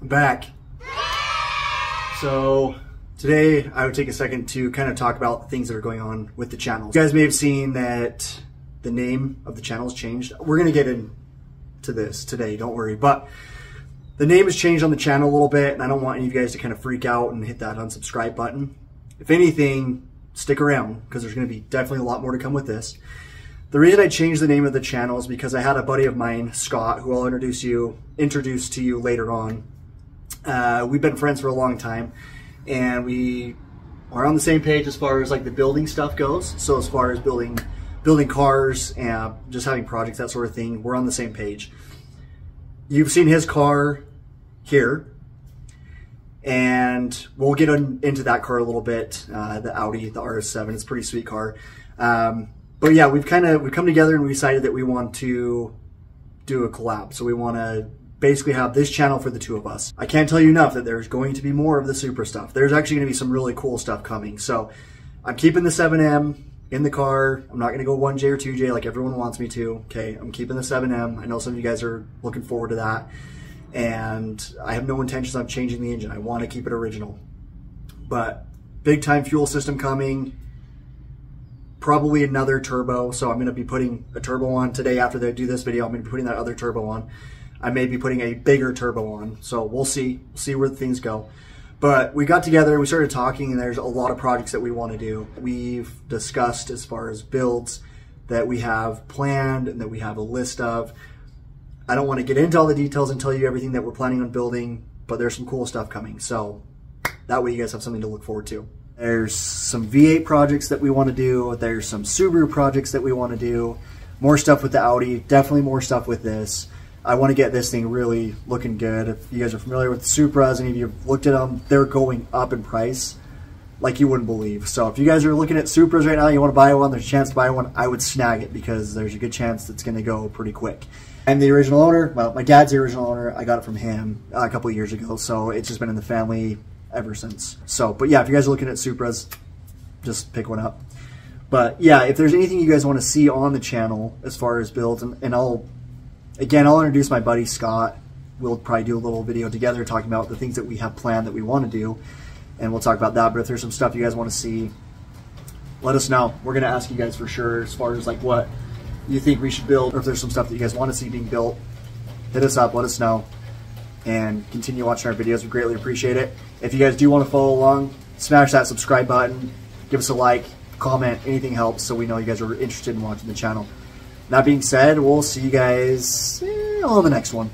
I'm back. So today I would take a second to kind of talk about the things that are going on with the channel. You guys may have seen that the name of the channel has changed. We're going to get into this today, don't worry. But the name has changed on the channel a little bit, and I don't want any of you guys to kind of freak out and hit that unsubscribe button. If anything, stick around because there's going to be definitely a lot more to come with this. The reason I changed the name of the channel is because I had a buddy of mine, Scott, who I'll introduce to you later on. We've been friends for a long time, and we are on the same page as far as like the building stuff goes. So as far as building cars and just having projects, that sort of thing, we're on the same page. You've seen his car here, and we'll get into that car a little bit. The Audi, the RS7, it's a pretty sweet car. But yeah, we've come together and we decided that we want to do a collab. So we want to basically have this channel for the two of us. I can't tell you enough that there's going to be more of the Supra stuff. There's actually going to be some really cool stuff coming. So I'm keeping the 7M in the car. I'm not going to go 1J or 2J like everyone wants me to. Okay, I'm keeping the 7M. I know some of you guys are looking forward to that. And I have no intentions on changing the engine. I want to keep it original. But big time fuel system coming. Probably another turbo. So I'm going to be putting a turbo on today after I do this video. I'm going to be putting that other turbo on. I may be putting a bigger turbo on. So we'll see where things go. But we got together and we started talking, and there's a lot of projects that we want to do. We've discussed as far as builds that we have planned and that we have a list of. I don't want to get into all the details and tell you everything that we're planning on building, but there's some cool stuff coming. So that way you guys have something to look forward to. There's some V8 projects that we want to do. There's some Subaru projects that we want to do. More stuff with the Audi. Definitely more stuff with this. I want to get this thing really looking good. If you guys are familiar with the Supras, any of you have looked at them, they're going up in price like you wouldn't believe. So if you guys are looking at Supras right now, you want to buy one, there's a chance to buy one, I would snag it because there's a good chance it's going to go pretty quick. I'm the original owner. Well, my dad's the original owner. I got it from him a couple of years ago, so it's just been in the family ever since. So, but yeah, if you guys are looking at Supras, just pick one up. But yeah, if there's anything you guys want to see on the channel as far as builds, and I'll introduce my buddy Scott. We'll probably do a little video together talking about the things that we have planned that we want to do, and we'll talk about that. But if there's some stuff you guys want to see, let us know. We're going to ask you guys for sure as far as like what you think we should build, or if there's some stuff that you guys want to see being built, hit us up, let us know, and continue watching our videos. We greatly appreciate it. If you guys do want to follow along, smash that subscribe button, give us a like, comment, anything helps so we know you guys are interested in watching the channel. That being said, we'll see you guys on the next one.